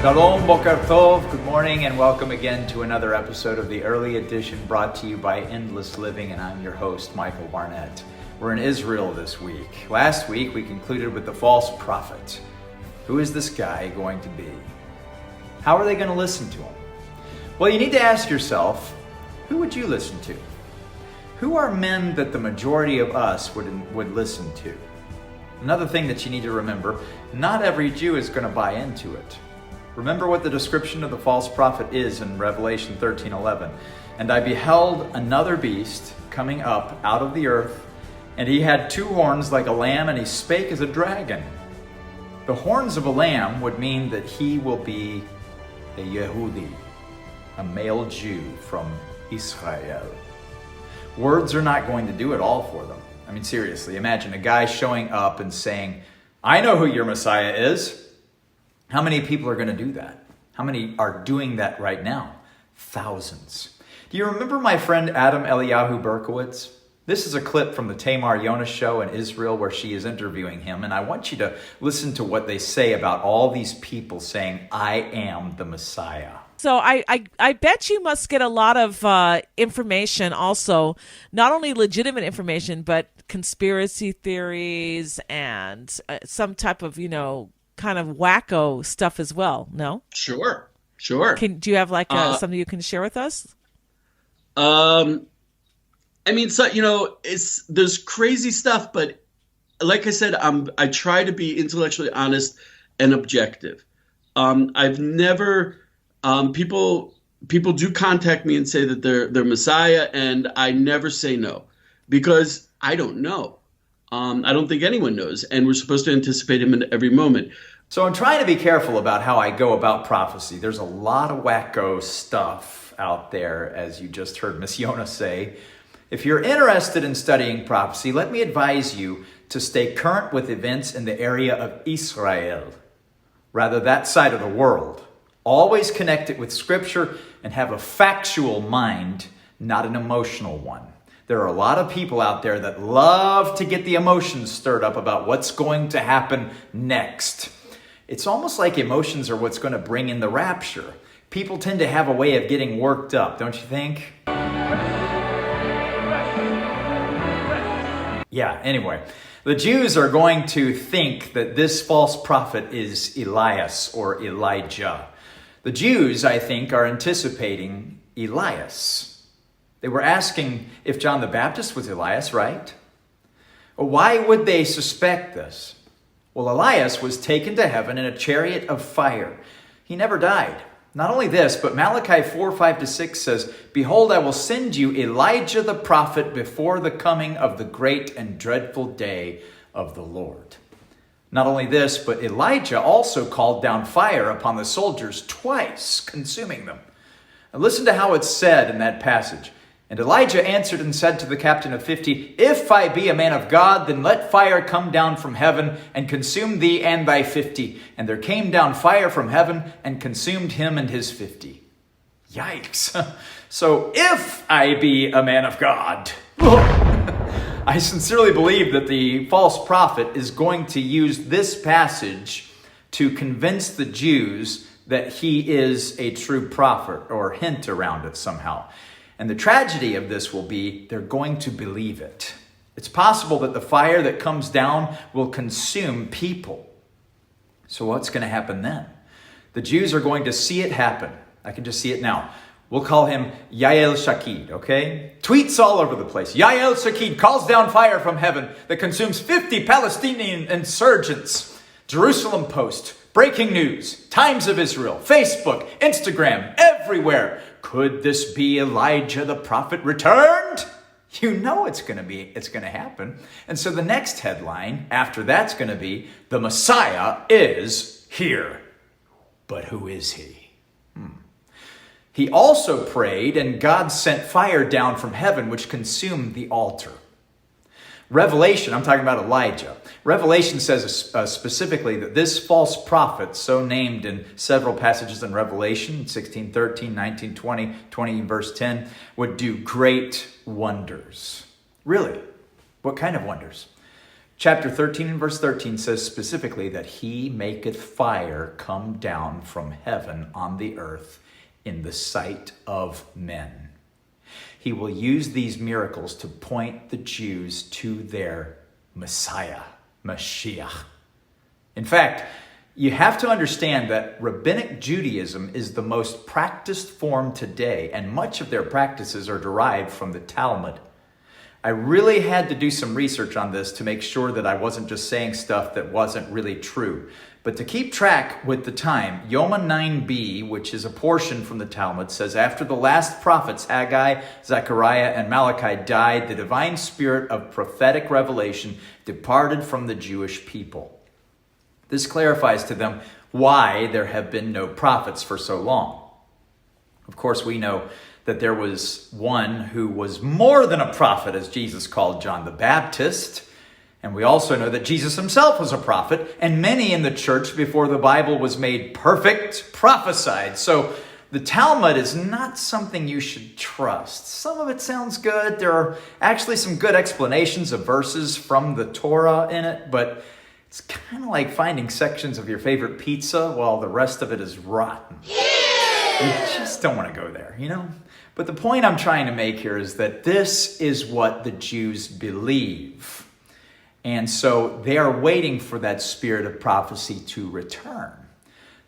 Shalom, Boker Tov, good morning, and welcome again to another episode of the Early Edition brought to you by Endless Living, and I'm your host, Michael Barnett. We're in Israel this week. Last week, we concluded with the false prophet. Who is this guy going to be? How are they going to listen to him? Well, you need to ask yourself, who would you listen to? Who are men that the majority of us would listen to? Another thing that you need to remember, not every Jew is going to buy into it. Remember what the description of the false prophet is in Revelation 13:11. And I beheld another beast coming up out of the earth, and he had two horns like a lamb, and he spake as a dragon. The horns of a lamb would mean that he will be a Yehudi, a male Jew from Israel. Words are not going to do it all for them. I mean, seriously, imagine a guy showing up and saying, I know who your Messiah is. How many people are going to do that? How many are doing that right now? Thousands. Do you remember my friend Adam Eliyahu Berkowitz? This is a clip from the Tamar Yonah show in Israel where she is interviewing him, and I want you to listen to what they say about all these people saying, I am the Messiah. So I bet you must get a lot of information also, not only legitimate information, but conspiracy theories and some type of, kind of wacko stuff as well, no? Sure. Do you have something you can share with us? There's crazy stuff, but like I said, I try to be intellectually honest and objective. I've never people do contact me and say that they're Messiah, and I never say no because I don't know. I don't think anyone knows, and we're supposed to anticipate him in every moment. So I'm trying to be careful about how I go about prophecy. There's a lot of wacko stuff out there, as you just heard Miss Yonah say. If you're interested in studying prophecy, let me advise you to stay current with events in the area of Israel, rather that side of the world. Always connect it with Scripture and have a factual mind, not an emotional one. There are a lot of people out there that love to get the emotions stirred up about what's going to happen next. It's almost like emotions are what's going to bring in the rapture. People tend to have a way of getting worked up, don't you think? Yeah, anyway, the Jews are going to think that this false prophet is Elias or Elijah. The Jews, I think, are anticipating Elias. They were asking if John the Baptist was Elias, right? Why would they suspect this? Well, Elias was taken to heaven in a chariot of fire. He never died. Not only this, but Malachi 4:5-6 says, Behold, I will send you Elijah the prophet before the coming of the great and dreadful day of the Lord. Not only this, but Elijah also called down fire upon the soldiers twice, consuming them. And listen to how it's said in that passage. And Elijah answered and said to the captain of 50, If I be a man of God, then let fire come down from heaven and consume thee and thy 50. And there came down fire from heaven and consumed him and his 50. Yikes. So if I be a man of God, I sincerely believe that the false prophet is going to use this passage to convince the Jews that he is a true prophet, or hint around it somehow. And the tragedy of this will be they're going to believe it. It's possible that the fire that comes down will consume people. So what's going to happen then? The Jews are going to see it happen. I can just see it now. We'll call him Yael Shakid, okay? Tweets all over the place. Yael Shakid calls down fire from heaven that consumes 50 Palestinian insurgents. Jerusalem Post, breaking news, Times of Israel, Facebook, Instagram, everywhere. Could this be Elijah the prophet returned? You know it's going to happen. And so the next headline after that's going to be, the Messiah is here. But who is he? He also prayed, and God sent fire down from heaven, which consumed the altar. Revelation, I'm talking about Elijah. Revelation says specifically that this false prophet, so named in several passages in Revelation, 16:13, 19:20, 20 verse 10, would do great wonders. Really? What kind of wonders? Chapter 13 and verse 13 says specifically that he maketh fire come down from heaven on the earth in the sight of men. He will use these miracles to point the Jews to their Messiah, Mashiach. In fact, you have to understand that Rabbinic Judaism is the most practiced form today, and much of their practices are derived from the Talmud. I really had to do some research on this to make sure that I wasn't just saying stuff that wasn't really true. But to keep track with the time, Yoma 9b, which is a portion from the Talmud, says, after the last prophets, Haggai, Zechariah, and Malachi died, the divine spirit of prophetic revelation departed from the Jewish people. This clarifies to them why there have been no prophets for so long. Of course, we know that there was one who was more than a prophet, as Jesus called John the Baptist. And we also know that Jesus himself was a prophet, and many in the church before the Bible was made perfect prophesied. So the Talmud is not something you should trust. Some of it sounds good. There are actually some good explanations of verses from the Torah in it, but it's kind of like finding sections of your favorite pizza while the rest of it is rotten. You just don't want to go there, you know? But the point I'm trying to make here is that this is what the Jews believe. And so they are waiting for that spirit of prophecy to return.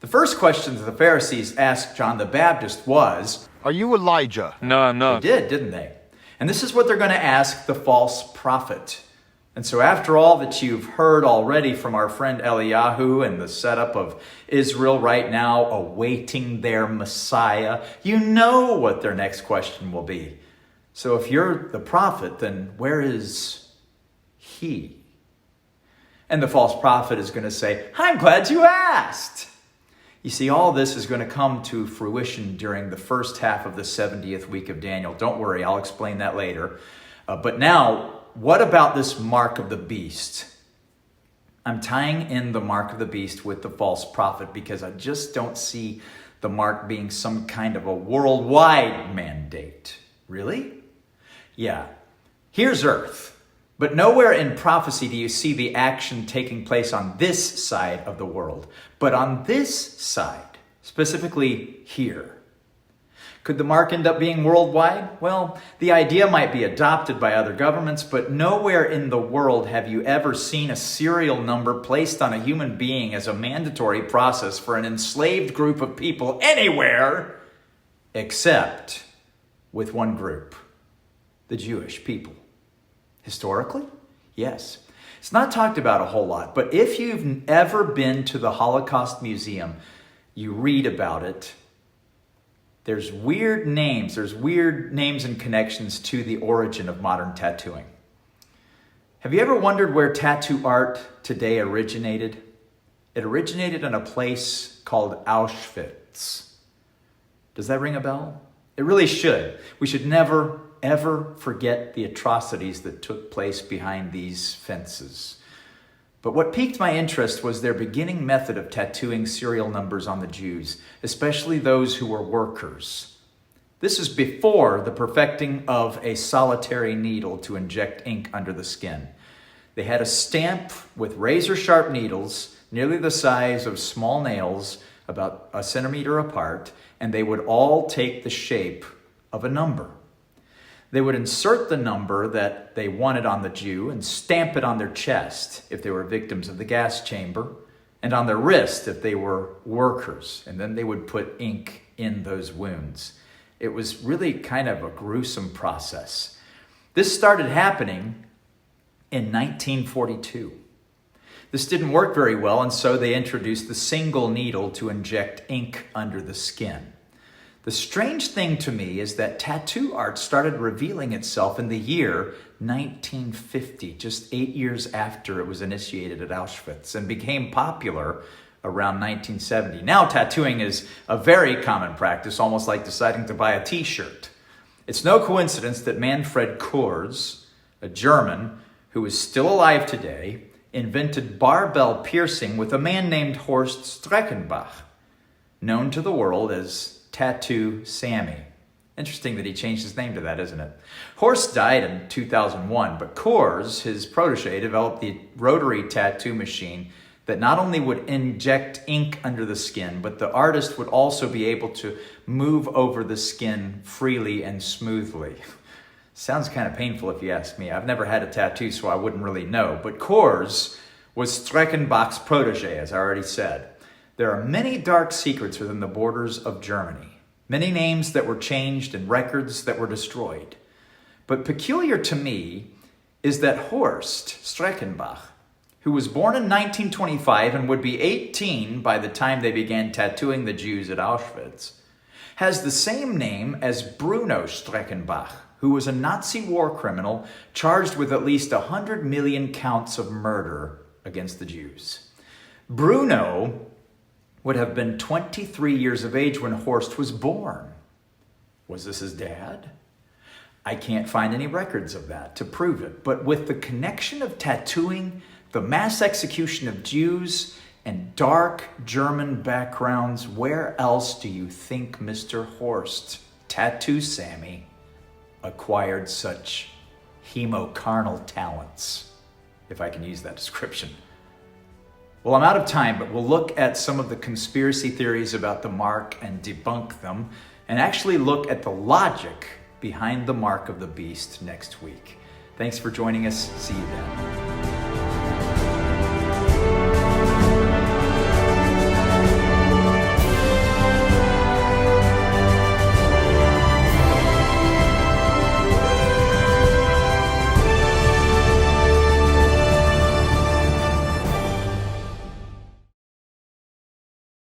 The first question that the Pharisees asked John the Baptist was, "Are you Elijah?" No, I'm not. They did, didn't they? And this is what they're going to ask the false prophet. And so after all that you've heard already from our friend Eliyahu and the setup of Israel right now awaiting their Messiah, you know what their next question will be. So if you're the prophet, then where is he? And the false prophet is going to say, I'm glad you asked. You see, all this is going to come to fruition during the first half of the 70th week of Daniel. Don't worry, I'll explain that later. But now, what about this mark of the beast? I'm tying in the mark of the beast with the false prophet because I just don't see the mark being some kind of a worldwide mandate. Really? Yeah. Here's Earth. But nowhere in prophecy do you see the action taking place on this side of the world. But on this side, specifically here. Could the mark end up being worldwide? Well, the idea might be adopted by other governments, but nowhere in the world have you ever seen a serial number placed on a human being as a mandatory process for an enslaved group of people anywhere except with one group, the Jewish people. Historically? Yes. It's not talked about a whole lot, but if you've ever been to the Holocaust Museum, you read about it. There's weird names and connections to the origin of modern tattooing. Have you ever wondered where tattoo art today originated? It originated in a place called Auschwitz. Does that ring a bell? It really should. We should never, ever forget the atrocities that took place behind these fences. But what piqued my interest was their beginning method of tattooing serial numbers on the Jews, especially those who were workers. This is before the perfecting of a solitary needle to inject ink under the skin. They had a stamp with razor-sharp needles, nearly the size of small nails, about a centimeter apart, and they would all take the shape of a number. They would insert the number that they wanted on the Jew and stamp it on their chest if they were victims of the gas chamber, and on their wrist if they were workers. And then they would put ink in those wounds. It was really kind of a gruesome process. This started happening in 1942. This didn't work very well, and so they introduced the single needle to inject ink under the skin. The strange thing to me is that tattoo art started revealing itself in the year 1950, just 8 years after it was initiated at Auschwitz, and became popular around 1970. Now tattooing is a very common practice, almost like deciding to buy a t-shirt. It's no coincidence that Manfred Kurz, a German who is still alive today, invented barbell piercing with a man named Horst Streckenbach, known to the world as Tattoo Sammy. Interesting that he changed his name to that, isn't it? Horst died in 2001, but Kors, his protege, developed the rotary tattoo machine that not only would inject ink under the skin, but the artist would also be able to move over the skin freely and smoothly. Sounds kind of painful if you ask me. I've never had a tattoo, so I wouldn't really know. But Kors was Streckenbach's protege, as I already said. There are many dark secrets within the borders of Germany. Many names that were changed and records that were destroyed. But peculiar to me is that Horst Streckenbach, who was born in 1925 and would be 18 by the time they began tattooing the Jews at Auschwitz, has the same name as Bruno Streckenbach, who was a Nazi war criminal charged with at least 100 million counts of murder against the Jews. Bruno would have been 23 years of age when Horst was born. Was this his dad? I can't find any records of that to prove it, but with the connection of tattooing, the mass execution of Jews, and dark German backgrounds, where else do you think Mr. Horst, Tattoo Sammy, acquired such hemocarnal talents, if I can use that description? Well, I'm out of time, but we'll look at some of the conspiracy theories about the mark and debunk them, and actually look at the logic behind the mark of the beast next week. Thanks for joining us. See you then.